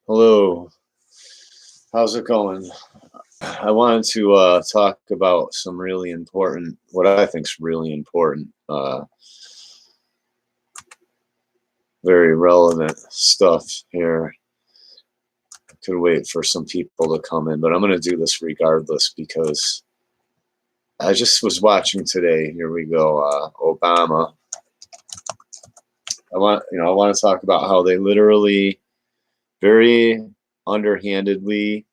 Hello, how's it going? I wanted to talk about some really important, what I think is really important, very relevant stuff here. I could wait for some people to come in, but I'm going to do this regardless because I just was watching today. Here we go, Obama. I want to talk about how they literally, very underhandedly,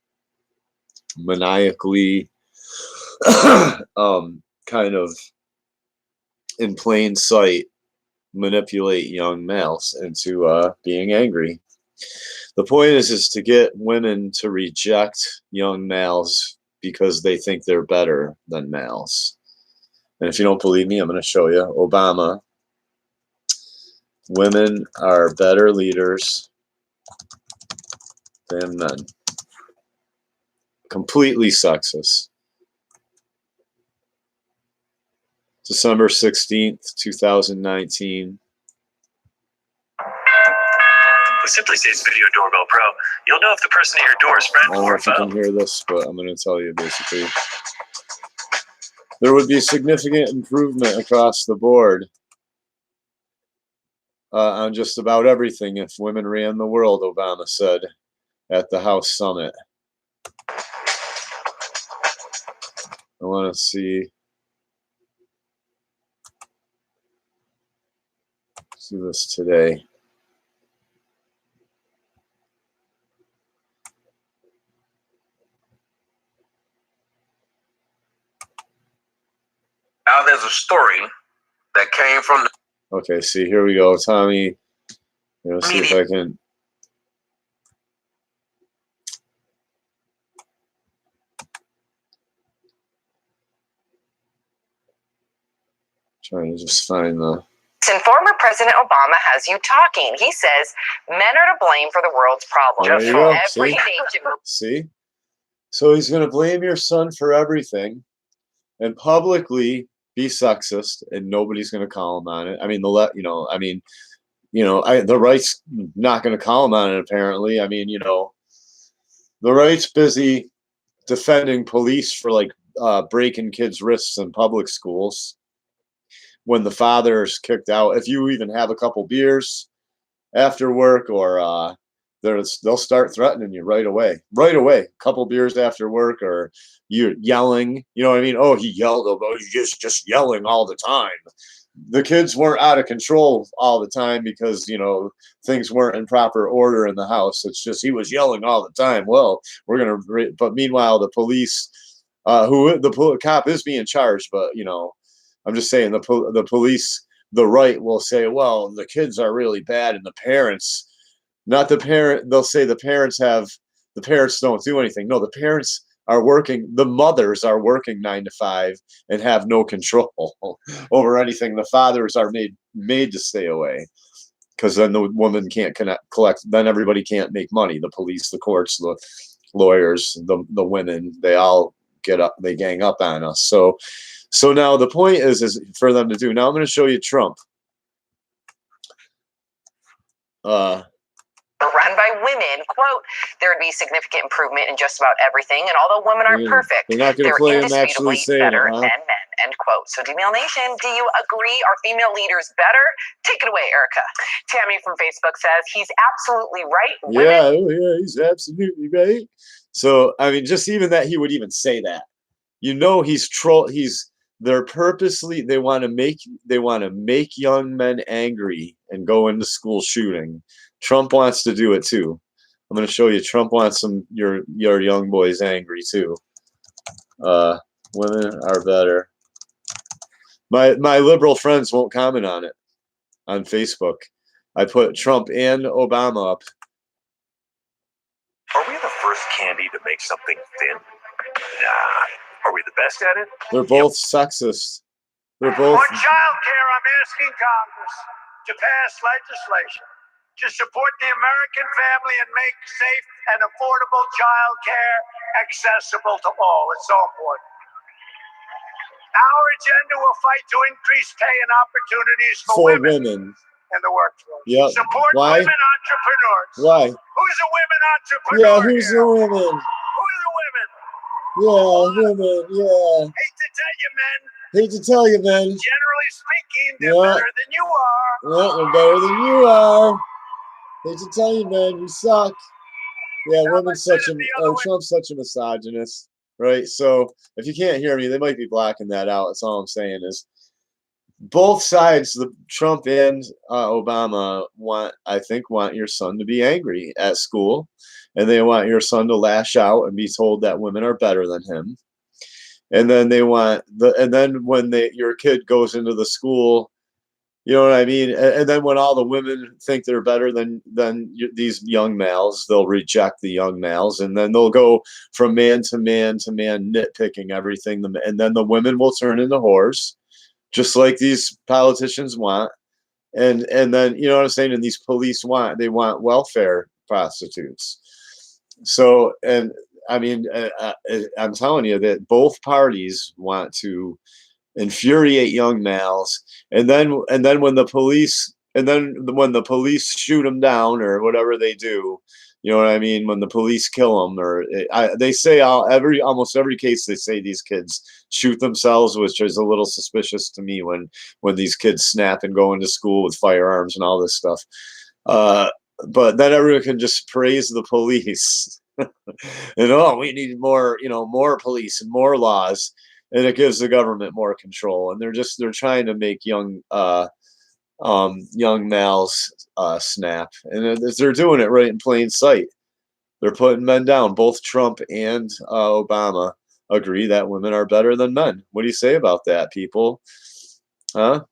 maniacally, kind of in plain sight, manipulate young males into being angry. The point is to get women to reject young males because they think they're better than males. And if you don't believe me, I'm going to show you. Obama, women are better leaders than men. Completely sexist. December 16th, 2019. With SimpliSafe's Video Doorbell Pro, you'll know if the person at your door is friend I don't know or if you foe. can hear this, but I'm going to tell you basically. There would be significant improvement across the board on just about everything if women ran the world, Obama said at the House Summit. I want to see this today. Now there's a story that came from the... Okay, see, here we go. Tommy, see if I can... Trying to just find the... And former President Obama has you talking. He says men are to blame for the world's problems. There you go. See? See? So he's going to blame your son for everything and publicly be sexist, and nobody's going to call him on it. I mean, the right's not going to call him on it, apparently. I mean, the right's busy defending police for breaking kids' wrists in public schools when the father's kicked out. If you even have a couple beers after work, or they'll start threatening you right away. A couple beers after work, or you're yelling. You know what I mean? Oh, he yelled. Oh, he's just yelling all the time. The kids weren't out of control all the time because, things weren't in proper order in the house. It's just he was yelling all the time. Well, but meanwhile, the police, the cop is being charged, but, I'm just saying the police, the right will say, well, the kids are really bad, and the parents, not the parent, they'll say the parents don't do anything. No, the parents are working, the mothers are working 9 to 5 and have no control over anything. The fathers are made to stay away because then the woman can't collect, then everybody can't make money. The police, the courts, the lawyers, the women, they all get up, they gang up on us. So now the point is for them to do. Now I'm going to show you Trump. Run by women, quote, there would be significant improvement in just about everything, and although women aren't perfect, they're not going to play him actually saying better it, huh? than men, end quote. So Female Nation, do you agree? Are female leaders better? Take it away, Erica. Tammy from Facebook says he's absolutely right. Yeah, he's absolutely right. So I mean, just even that he would even say that, they want to make young men angry and go into school shooting. Trump wants to do it too. I'm going to show you. Trump wants your young boys angry too. Women are better. My liberal friends won't comment on it on Facebook. I put Trump and Obama up. Are we the first candy to make something thin? Nah. Are we the best at it? They're both sexist. They're both. On child care, I'm asking Congress to pass legislation to support the American family and make safe and affordable child care accessible to all. It's so important. Our agenda will fight to increase pay and opportunities for women in the workforce. Yep. Support Why? women entrepreneurs. Why? Who's the women entrepreneur Yeah, who's here? the women? Who's the women? Yeah, women. Yeah. Hate to tell you, men. Hate to tell you, man. Generally speaking, they're Yeah. better than you are. Yeah, they're better than you are. Hate to tell you, man, you suck. Yeah, Now women's let's such do a, it the other way. Trump's such a misogynist, right? So if you can't hear me, they might be blacking that out. That's all I'm saying is both sides, the Trump and Obama I think, want your son to be angry at school, and they want your son to lash out and be told that women are better than him. And then they want and then when your kid goes into the school, you know what I mean? And then when all the women think they're better than these young males, they'll reject the young males, and then they'll go from man to man to man, nitpicking everything. And then the women will turn into whores, just like these politicians want. And then, you know what I'm saying? And these police they want welfare prostitutes. So, and I mean, I'm telling you that both parties want to infuriate young males, and then when the police shoot them down or whatever they do, you know what I mean, when the police kill them, or they say almost every case they say these kids shoot themselves, which is a little suspicious to me when these kids snap and go into school with firearms and all this stuff. But then everyone can just praise the police. And we need more, more police and more laws, and it gives the government more control. And they're trying to make young males snap, and they're doing it right in plain sight. They're putting men down. Both Trump and Obama agree that women are better than men. What do you say about that, people? Huh?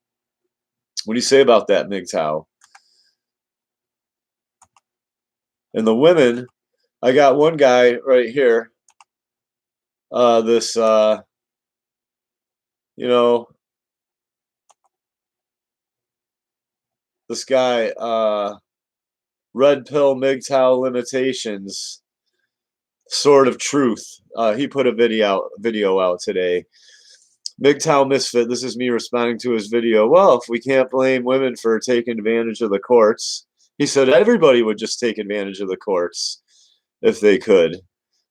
What do you say about that, MGTOW? And the women, I got one guy right here. This this guy, Red Pill MGTOW Limitations, Sword of Truth. He put a video out today. MGTOW Misfit, this is me responding to his video. Well, if we can't blame women for taking advantage of the courts, he said everybody would just take advantage of the courts if they could.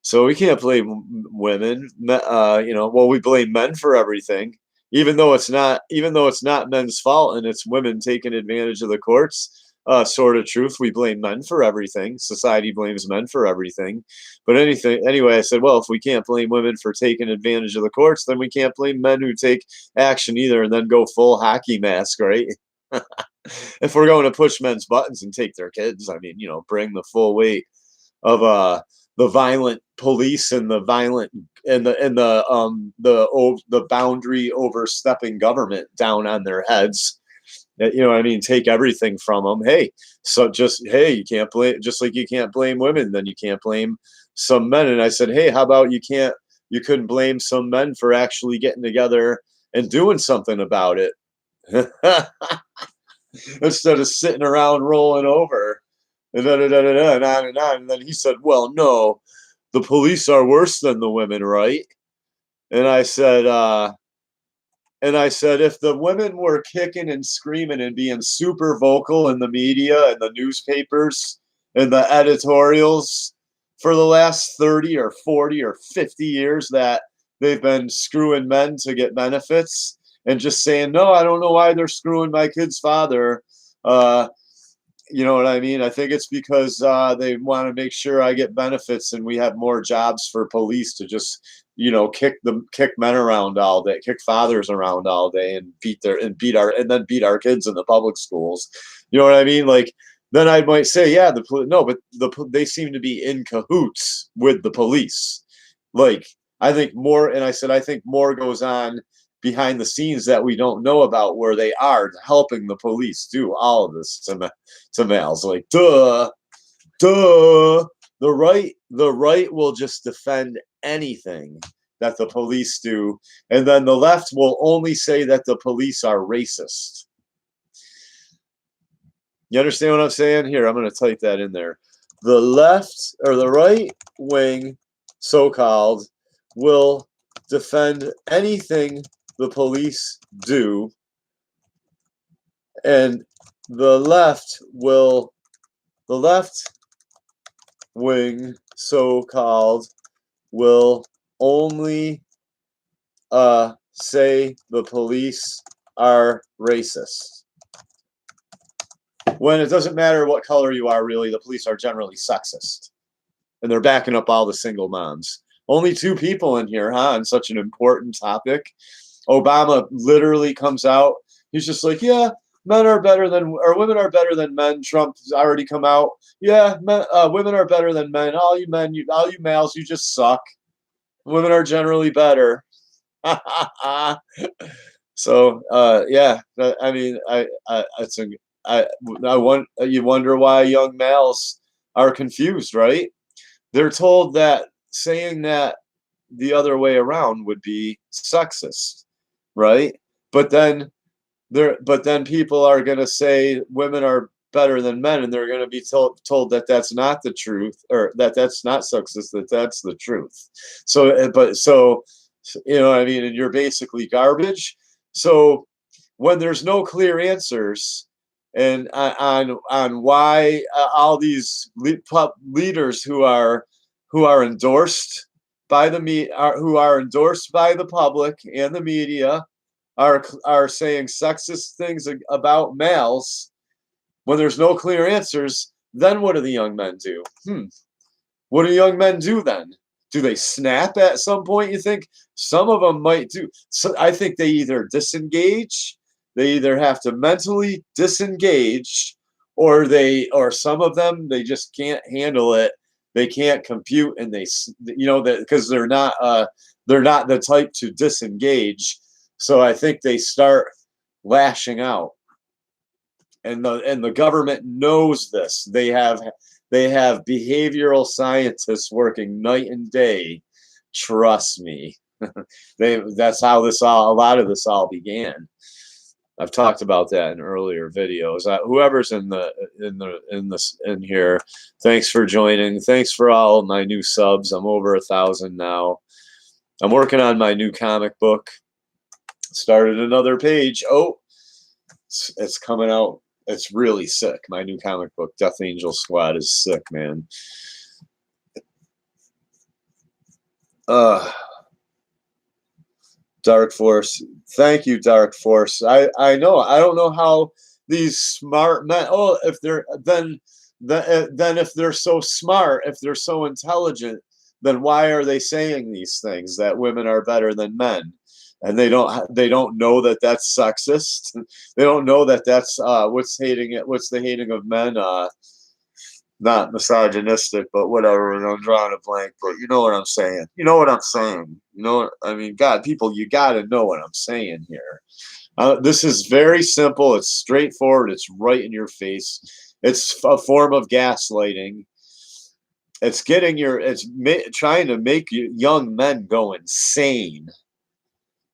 So we can't blame women. Well, we blame men for everything, even though it's not men's fault and it's women taking advantage of the courts. Sword of Truth, we blame men for everything. Society blames men for everything. But anyway, I said, well, if we can't blame women for taking advantage of the courts, then we can't blame men who take action either, and then go full hockey mask, right? If we're going to push men's buttons and take their kids, I mean, bring the full weight of the violent police and the violent and the boundary overstepping government down on their heads. You know what I mean? Take everything from them. You can't blame, just like you can't blame women, then you can't blame some men. And I said, hey, how about you couldn't blame some men for actually getting together and doing something about it instead of sitting around rolling over and on and on and on. And then he said, well, no, the police are worse than the women, right? And I said, if the women were kicking and screaming and being super vocal in the media and the newspapers and the editorials for the last 30 or 40 or 50 years that they've been screwing men to get benefits and just saying, no, I don't know why they're screwing my kid's father. You know what I mean? I think it's because they want to make sure I get benefits and we have more jobs for police to just, kick men around all day, kick fathers around all day, and beat our kids in the public schools. You know what I mean? Like, then I might say, yeah, they seem to be in cahoots with the police. Like, I think more, and I said, I think more goes on behind the scenes that we don't know about, where they are helping the police do all of this to males. Like, duh. The right will just defend anything that the police do, and then the left will only say that the police are racist. You understand what I'm saying? Here, I'm going to type that in there. The left, or the right wing, so-called, will defend anything the police do, and the left wing, so-called, will only say the police are racist. When it doesn't matter what color you are, really, the police are generally sexist. And they're backing up all the single moms. Only 2 people in here, huh, on such an important topic. Obama literally comes out. He's just like, yeah, men are better than, or women are better than men. Trump's already come out. Yeah, women are better than men. All you men, all you males, you just suck. Women are generally better. So, yeah, I mean, you wonder why young males are confused, right? They're told that saying that the other way around would be sexist, right? But then people are going to say women are better than men, and they're going to be told that that's not the truth, or that that's not sexist, that that's the truth. So, you know what I mean? And you're basically garbage. So when there's no clear answers and on why all these leaders who are endorsed by who are endorsed by the public and the media are saying sexist things about males, when there's no clear answers, then what do the young men do? What do young men do then? Do they snap at some point? You think some of them might do. So I think they either disengage, they either have to mentally disengage, or some of them, they just can't handle it. They can't compute, and that because they're not the type to disengage. So I think they start lashing out, and the government knows this. They have behavioral scientists working night and day. Trust me. That's how a lot of this all began. I've talked about that in earlier videos. Whoever's in here, thanks for joining. Thanks for all of my new subs. I'm over 1,000 now. I'm working on my new comic book. Started another page. Oh, it's coming out. It's really sick. My new comic book, Death Angel Squad, is sick, man. Dark Force. Thank you, Dark Force. I know. I don't know how these smart men. Oh, if they're then if they're so smart, if they're so intelligent, then why are they saying these things that women are better than men? And they don't know that that's sexist. They don't know that that's what's the hating of men. Not misogynistic, but whatever. I'm drawing a blank, but you know what I'm saying. You know what I'm saying. You know what I mean. God, people, you got to know what I'm saying here. This is very simple. It's straightforward. It's right in your face. It's a form of gaslighting. It's trying to make young men go insane.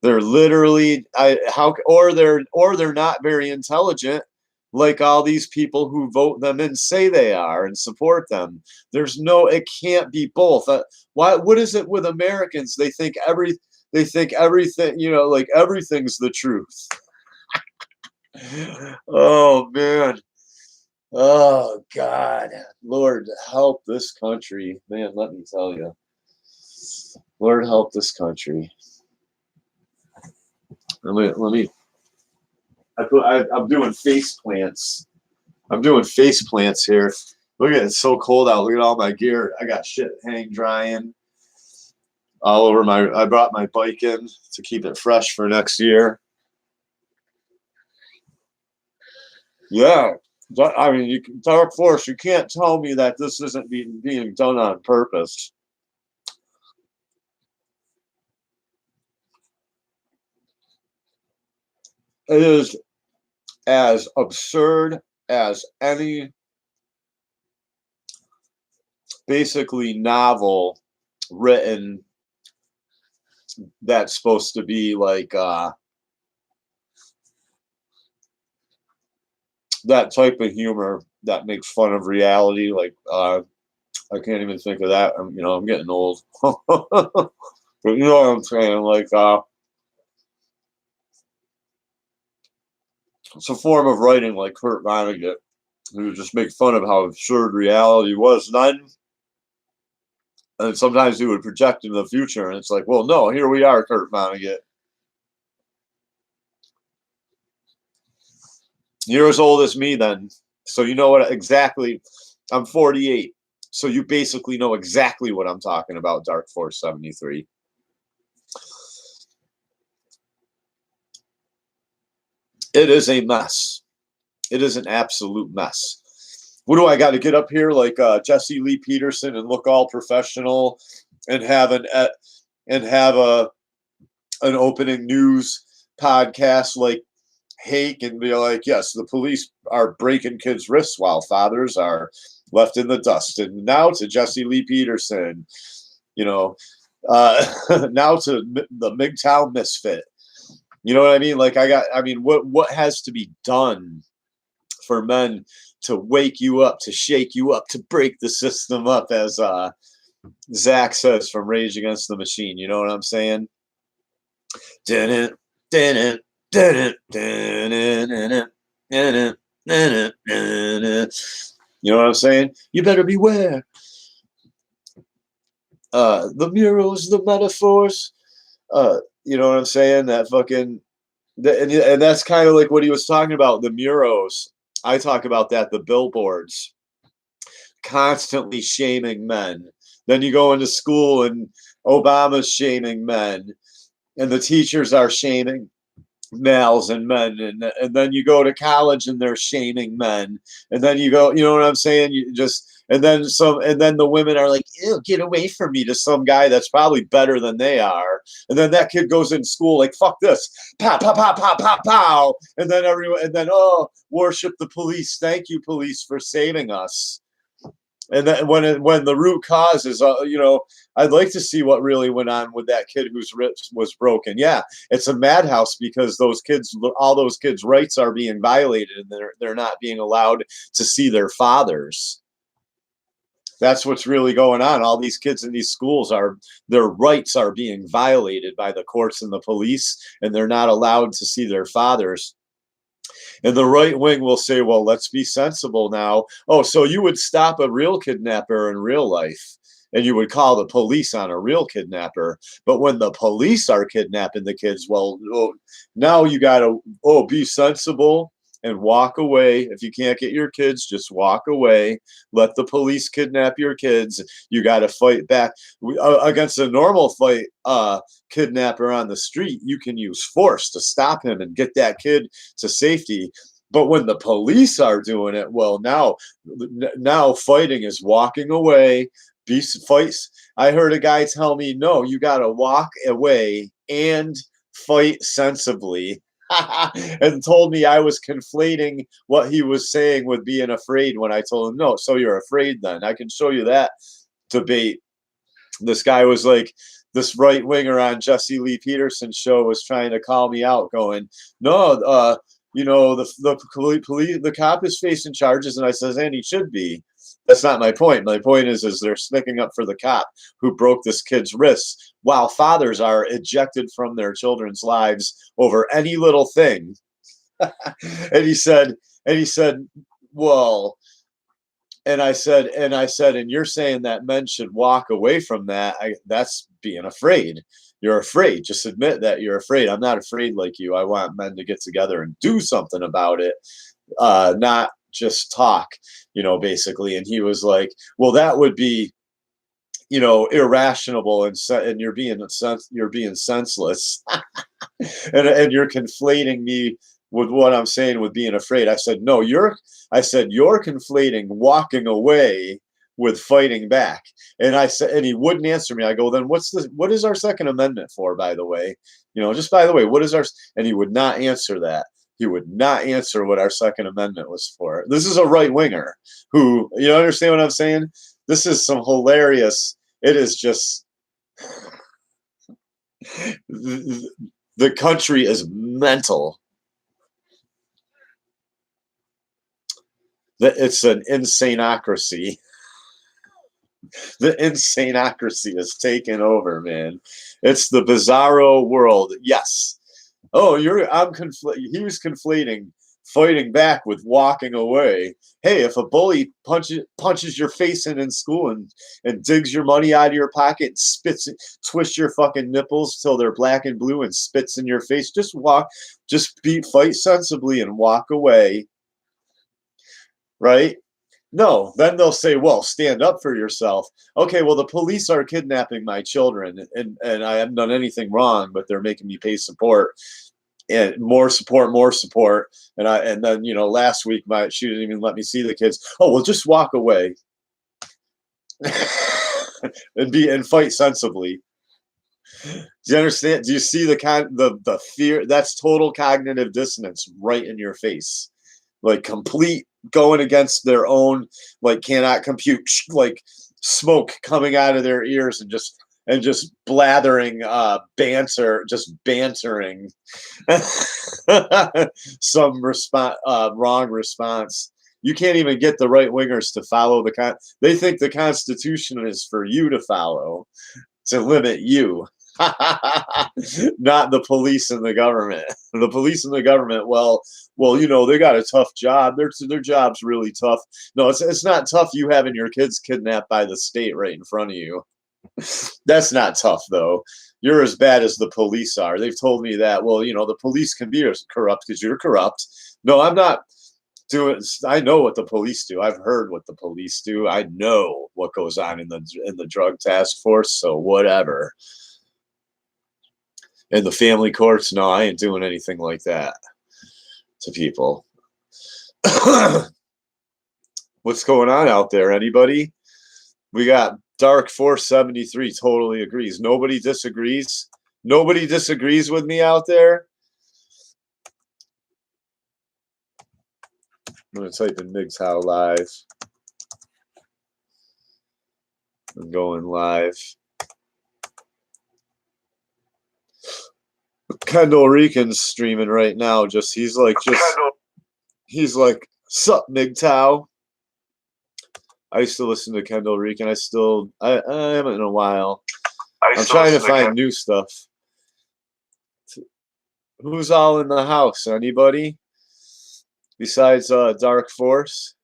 They're literally they're not very intelligent, like all these people who vote them in say they are and support them. It can't be both. What is it with Americans? They think everything, like everything's the truth. Oh man. Oh God. Lord help this country. Man, let me tell you. Lord help this country. Let me. I'm doing face plants. I'm doing face plants here. Look at it, it's so cold out. Look at all my gear. I got shit hang drying all over I brought my bike in to keep it fresh for next year. Yeah. I mean, Dark Force, you can't tell me that this isn't being done on purpose. It is as absurd as any basically novel written that's supposed to be like that type of humor that makes fun of reality. Like I can't even think of that. I'm getting old. But you know what I'm saying? Like it's a form of writing like Kurt Vonnegut, who would just make fun of how absurd reality was. And And sometimes we would project into the future, and it's like, well, no, here we are, Kurt Vonnegut. You're as old as me then. So you know what exactly. I'm 48. So you basically know exactly what I'm talking about, Dark Force 73. It is a mess. It is an absolute mess. What do I got to get up here like Jesse Lee Peterson and look all professional and have an opening news podcast like Hake and be like, yes, the police are breaking kids' wrists while fathers are left in the dust. And now to Jesse Lee Peterson, now to the MGTOW misfit. You know what I mean? Like what has to be done for men to wake you up, to shake you up, to break the system up, as Zach says from Rage Against the Machine. You know what I'm saying? You know what I'm saying? You better beware. The murals, the metaphors. You know what I'm saying? That fucking, and that's kind of like what he was talking about. The murals. I talk about that. The billboards, constantly shaming men. Then you go into school and Obama's shaming men, and the teachers are shaming males and men, and then you go to college and they're shaming men, and then you go, you know what I'm saying? You just, and then the women are like, ew, get away from me, to some guy that's probably better than they are, and then that kid goes in school like, fuck this, pow pow pow pow pow pow, and then everyone, and then, oh, worship the police, thank you police for saving us. And then when the root cause is, I'd like to see what really went on with that kid whose wrist was broken. Yeah, it's a madhouse because all those kids' rights are being violated, and they're not being allowed to see their fathers. That's what's really going on. All these kids in these schools their rights are being violated by the courts and the police, and they're not allowed to see their fathers. And the right wing will say, well, let's be sensible now. Oh, so you would stop a real kidnapper in real life, and you would call the police on a real kidnapper. But when the police are kidnapping the kids, well, now you got to, be sensible and walk away. If you can't get your kids, just walk away. Let the police kidnap your kids. You got to fight back. Against a normal fight, kidnapper on the street, you can use force to stop him and get that kid to safety. But when the police are doing it, well, now fighting is walking away. Fights. I heard a guy tell me, no, you got to walk away and fight sensibly. And told me I was conflating what he was saying with being afraid when I told him, no, so you're afraid then. I can show you that debate. This guy was like, this right winger on Jesse Lee Peterson's show was trying to call me out, going, no, the cop is facing charges. And I says, and he should be. That's not my point. My point is they're sticking up for the cop who broke this kid's wrists, while fathers are ejected from their children's lives over any little thing. And he said, well, and I said, and you're saying that men should walk away from that. That's being afraid. You're afraid. Just admit that you're afraid. I'm not afraid like you. I want men to get together and do something about it, not just talk, basically. And he was like, well, that would be, irrational, and you're being senseless. and you're conflating me with what I'm saying with being afraid. I said, no, you're conflating walking away with fighting back. And I said, and he wouldn't answer me. I go, then what is our Second Amendment for, by the way? Just by the way, what is and he would not answer that. He would not answer what our Second Amendment was for. This is a right winger who, understand what I'm saying? This is some hilarious. It is just, the country is mental. It's an insanocracy. The insanocracy is taken over, man. It's the bizarro world. Yes. Oh, he was conflating fighting back with walking away. Hey, if a bully punches your face in school and digs your money out of your pocket and spits it, twists your fucking nipples till they're black and blue and spits in your face, just fight sensibly and walk away. Right? No, then they'll say, well, stand up for yourself. Okay, well, the police are kidnapping my children and I haven't done anything wrong, but they're making me pay support. And more support. And then, you know, last week she didn't even let me see the kids. Oh, well, just walk away. and fight sensibly. Do you understand? Do you see the fear? That's total cognitive dissonance right in your face. Like complete going against their own, like cannot compute, like smoke coming out of their ears and just blathering bantering some wrong response. You can't even get the right wingers to follow they think the Constitution is for you to follow, to limit you. Not the police and the government. The police and the government, well, you know, they got a tough job. Their job's really tough. No, it's not tough you having your kids kidnapped by the state right in front of you. That's not tough, though. You're as bad as the police are. They've told me that. Well, you know, the police can be corrupt because you're corrupt. No, I'm not doing. I know what the police do. I've heard what the police do. I know what goes on in the drug task force. So whatever. In the family courts, no, I ain't doing anything like that to people. What's going on out there? Anybody? We got Dark 473 totally agrees. Nobody disagrees. Nobody disagrees with me out there. I'm going to type in MGTOW live. I'm going live. Kendall Reekin's streaming right now. He's like, sup, MGTOW. I used to listen to Kendall Reekin. I haven't in a while. I'm trying to find new stuff. Who's all in the house? Anybody? Besides Dark Force?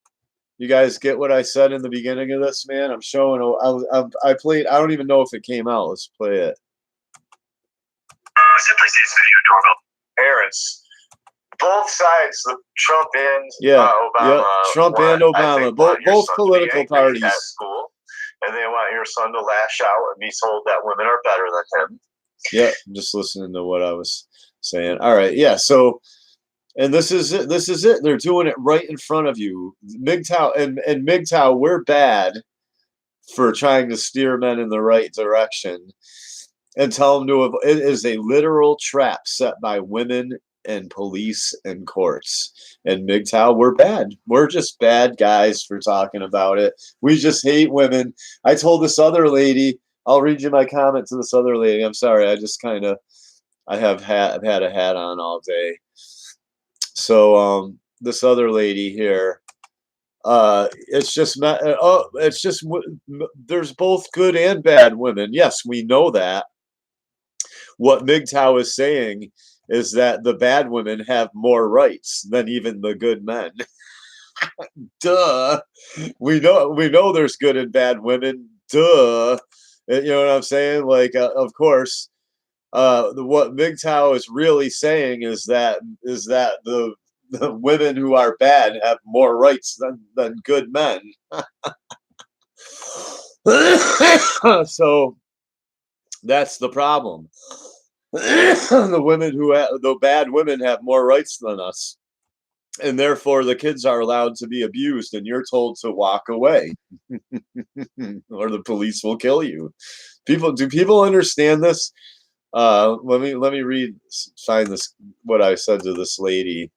You guys get what I said in the beginning of this, man? I'm showing. I played. I don't even know if it came out. Let's play it. Simply says video doorbell. Parents, both sides, the Trump and Obama. Trump and Obama, both political parties. At school, and they want your son to lash out and be told that women are better than him. Yeah, I'm just listening to what I was saying. All right, yeah. So, and this is it. This is it. They're doing it right in front of you. MGTOW and MGTOW, we're bad for trying to steer men in the right direction. And tell them it is a literal trap set by women and police and courts. And MGTOW, we're bad. We're just bad guys for talking about it. We just hate women. I told this other lady, I'll read you my comment to this other lady. I'm sorry. I just I've had a hat on all day. So this other lady here, there's both good and bad women. Yes, we know that. What MGTOW is saying is that the bad women have more rights than even the good men. Duh. We know there's good and bad women. Duh. You know what I'm saying? Like, of course, what MGTOW is really saying is that the women who are bad have more rights than good men. So that's the problem. The bad women have more rights than us, and therefore the kids are allowed to be abused, and you're told to walk away, or the police will kill you. Do people understand this? Let me find this. What I said to this lady.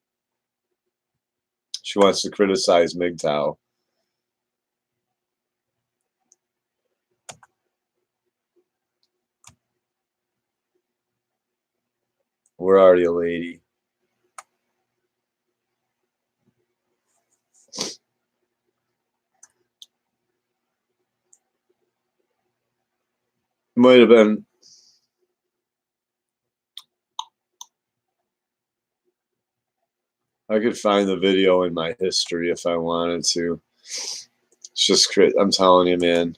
She wants to criticize MGTOW. Where are you, lady? Might have been. I could find the video in my history if I wanted to. It's just crazy. I'm telling you, man.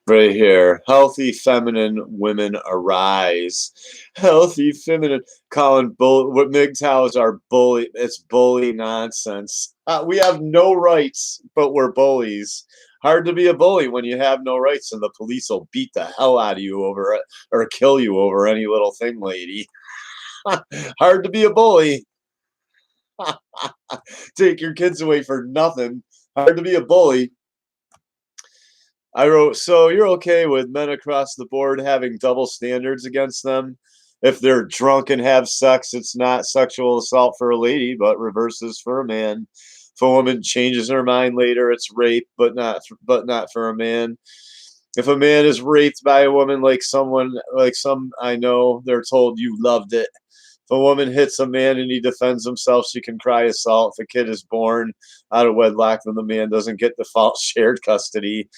Right here. Healthy feminine women arise. Healthy feminine. Colin, what MGTOWs are bully. It's bully nonsense. We have no rights, but we're bullies. Hard to be a bully when you have no rights and the police will beat the hell out of you over it or kill you over any little thing, lady. Hard to be a bully. Take your kids away for nothing. Hard to be a bully. I wrote, so you're okay with men across the board having double standards against them? If they're drunk and have sex, it's not sexual assault for a lady, but reverses for a man. If a woman changes her mind later, it's rape, but not for a man. If a man is raped by a woman like some I know, they're told you loved it. If a woman hits a man and he defends himself, she can cry assault. If a kid is born out of wedlock, then the man doesn't get default shared custody.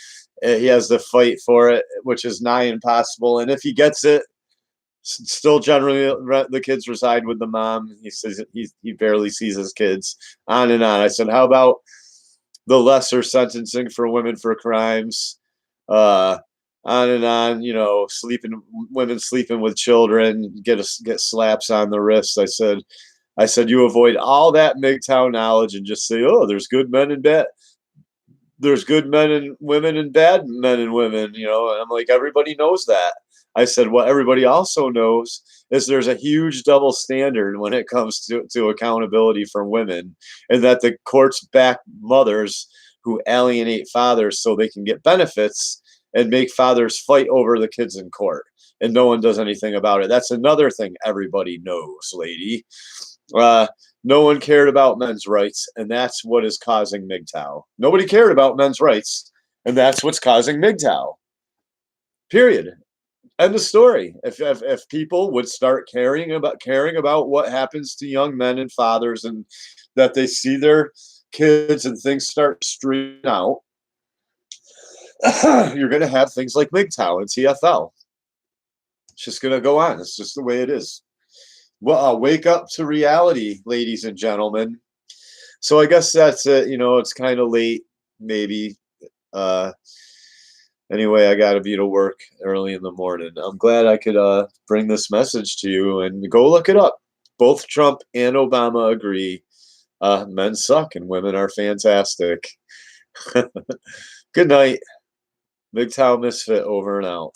He has to fight for it, which is nigh impossible. And if he gets it, still generally the kids reside with the mom. He says he barely sees his kids. On and on. I said, how about the lesser sentencing for women for crimes? On and on. You know, women sleeping with children, get slaps on the wrists. I said you avoid all that MGTOW knowledge and just say, oh, there's good men and bad. There's good men and women and bad men and women, you know, and I'm like, everybody knows that. I said, what everybody also knows is there's a huge double standard when it comes to accountability for women, and that the courts back mothers who alienate fathers so they can get benefits and make fathers fight over the kids in court. And no one does anything about it. That's another thing everybody knows, lady. No one cared about men's rights, and that's what is causing MGTOW. Nobody cared about men's rights, and that's what's causing MGTOW. Period. End of story. If people would start caring about what happens to young men and fathers, and that they see their kids and things start streaming out, you're going to have things like MGTOW and TFL. It's just going to go on. It's just the way it is. Well, wake up to reality, ladies and gentlemen. So I guess that's it. You know, it's kind of late, maybe. Anyway, I got to be to work early in the morning. I'm glad I could bring this message to you, and go look it up. Both Trump and Obama agree. Men suck and women are fantastic. Good night. MGTOW Misfit over and out.